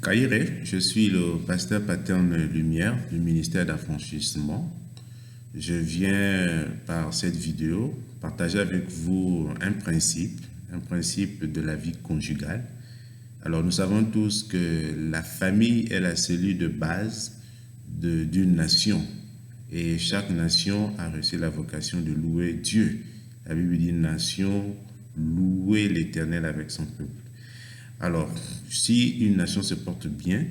Kairé, je suis le pasteur Paterne Lumière du ministère d'affranchissement. Je viens par cette vidéo partager avec vous un principe de la vie conjugale. Alors nous savons tous que la famille est la cellule de base d'une nation et chaque nation a reçu la vocation de louer Dieu. La Bible dit nation, louer l'Éternel avec son peuple. Alors, si une nation se porte bien,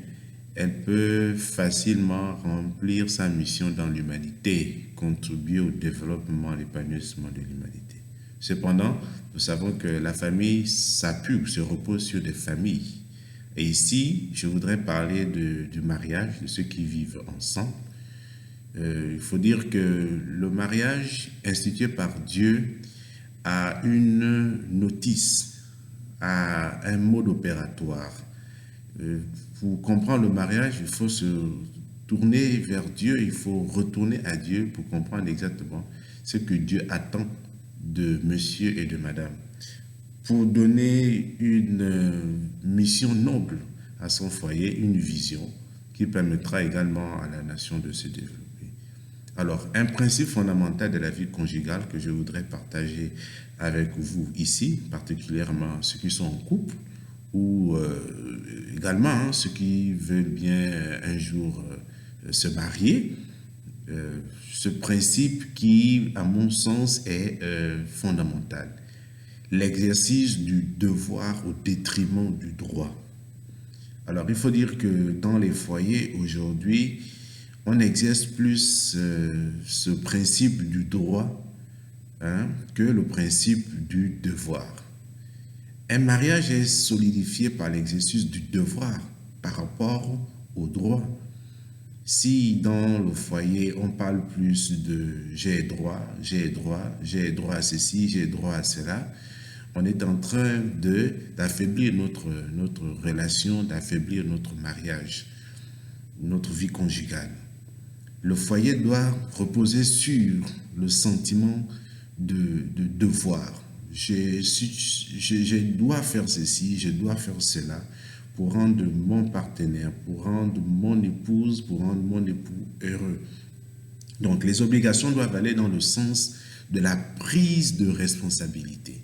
elle peut facilement remplir sa mission dans l'humanité, contribuer au développement, à l'épanouissement de l'humanité. Cependant, nous savons que la famille s'appuie, se repose sur des familles. Et ici, je voudrais parler du mariage, de ceux qui vivent ensemble. Il faut dire que le mariage institué par Dieu a une notice, à un mode opératoire. Pour comprendre le mariage, il faut se tourner vers Dieu, il faut retourner à Dieu pour comprendre exactement ce que Dieu attend de monsieur et de madame. Pour donner une mission noble à son foyer, une vision qui permettra également à la nation de se développer. Alors, un principe fondamental de la vie conjugale que je voudrais partager avec vous ici, particulièrement ceux qui sont en couple ou également ceux qui veulent bien un jour se marier. Ce principe qui, à mon sens, est fondamental. L'exercice du devoir au détriment du droit. Alors, il faut dire que dans les foyers aujourd'hui, on exerce plus ce principe du droit que le principe du devoir. Un mariage est solidifié par l'exercice du devoir par rapport au droit. Si dans le foyer, on parle plus de j'ai droit à ceci, j'ai droit à cela, on est en train d'affaiblir notre relation, d'affaiblir notre mariage, notre vie conjugale. Le foyer doit reposer sur le sentiment de devoir. Je dois faire ceci, je dois faire cela pour rendre mon partenaire, pour rendre mon épouse, pour rendre mon époux heureux. Donc les obligations doivent aller dans le sens de la prise de responsabilité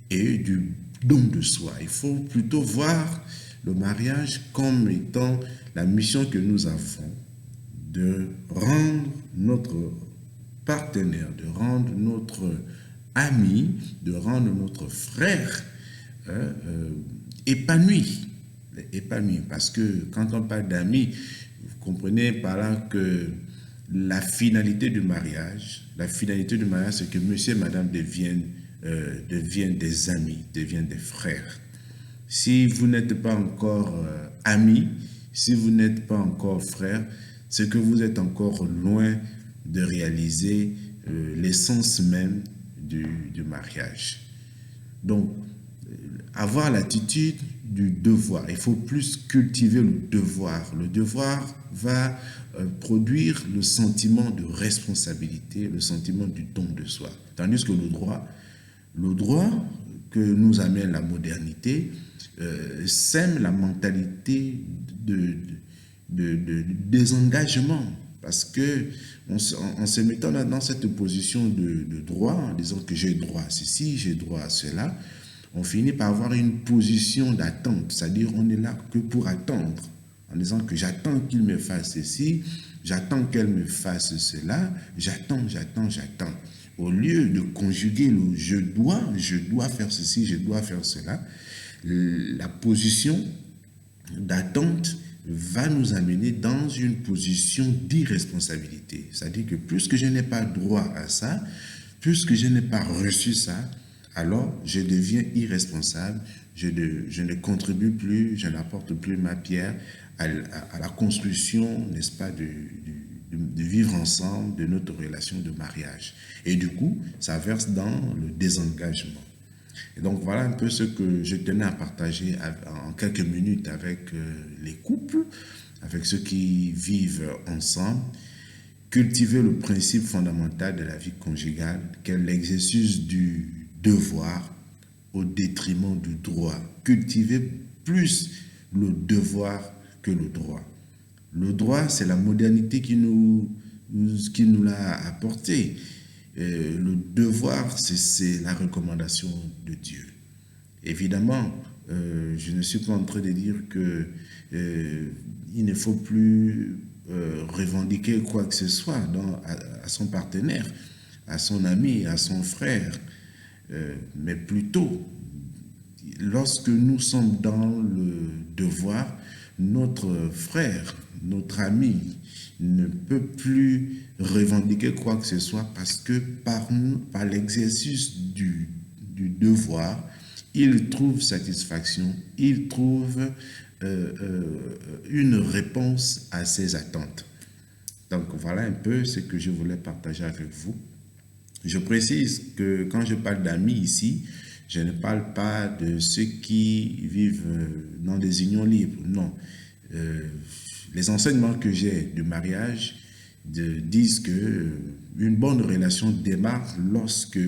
et du don de soi. Il faut plutôt voir le mariage comme étant la mission que nous avons de rendre notre partenaire, de rendre notre ami, de rendre notre frère épanoui. Parce que quand on parle d'amis, vous comprenez par là que la finalité du mariage, c'est que monsieur et madame deviennent des amis, deviennent des frères. Si vous n'êtes pas encore amis, si vous n'êtes pas encore frères, c'est que vous êtes encore loin de réaliser l'essence même du mariage. Donc, avoir l'attitude du devoir. Il faut plus cultiver le devoir. Le devoir va produire le sentiment de responsabilité, le sentiment du don de soi. Tandis que le droit que nous amène la modernité, sème la mentalité de désengagement. Parce que en se mettant dans cette position de droit, en disant que j'ai droit à ceci, j'ai droit à cela, on finit par avoir une position d'attente, c'est-à-dire on est là que pour attendre, en disant que j'attends qu'il me fasse ceci, j'attends qu'elle me fasse cela, j'attends. Au lieu de conjuguer le je dois faire ceci, je dois faire cela, la position d'attente va nous amener dans une position d'irresponsabilité. C'est-à-dire que puisque je n'ai pas droit à ça, puisque je n'ai pas reçu ça, alors je deviens irresponsable, je ne contribue plus, je n'apporte plus ma pierre à la construction, n'est-ce pas, de vivre ensemble, de notre relation de mariage. Et du coup, ça verse dans le désengagement. Et donc voilà un peu ce que je tenais à partager en quelques minutes avec les couples, avec ceux qui vivent ensemble. Cultiver le principe fondamental de la vie conjugale, qu'est l'exercice du devoir au détriment du droit. Cultiver plus le devoir que le droit. Le droit, c'est la modernité qui nous l'a apporté. Le devoir, c'est la recommandation de Dieu. Évidemment, je ne suis pas en train de dire que il ne faut plus revendiquer quoi que ce soit à son partenaire, à son ami, à son frère, mais plutôt, lorsque nous sommes dans le devoir, notre frère, notre ami ne peut plus revendiquer quoi que ce soit parce que par l'exercice du devoir, il trouve satisfaction, il trouve une réponse à ses attentes. Donc voilà un peu ce que je voulais partager avec vous. Je précise que quand je parle d'amis ici, je ne parle pas de ceux qui vivent dans des unions libres, non. Les enseignements que j'ai du mariage disent que une bonne relation démarre lorsque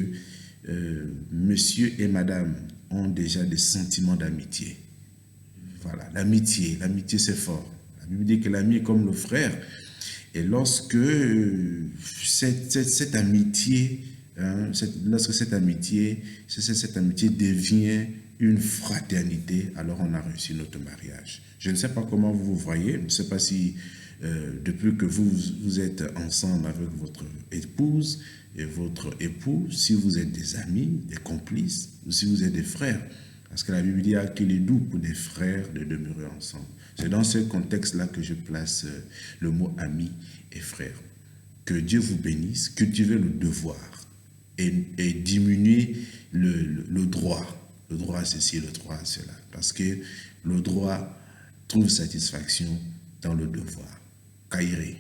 monsieur et madame ont déjà des sentiments d'amitié. Voilà, l'amitié c'est fort. La Bible dit que l'ami est comme le frère. Et lorsque cette amitié, lorsque cette amitié devient une fraternité, alors on a réussi notre mariage. Je ne sais pas comment vous vous voyez, je ne sais pas si depuis que vous êtes ensemble avec votre épouse et votre époux, si vous êtes des amis, des complices, ou si vous êtes des frères. Parce que la Bible dit qu'il est doux pour des frères de demeurer ensemble. C'est dans ce contexte-là que je place le mot ami et frère. Que Dieu vous bénisse, cultivez le devoir et diminuez le droit. Le droit à ceci, le droit à cela. Parce que le droit trouve satisfaction dans le devoir. Kairé.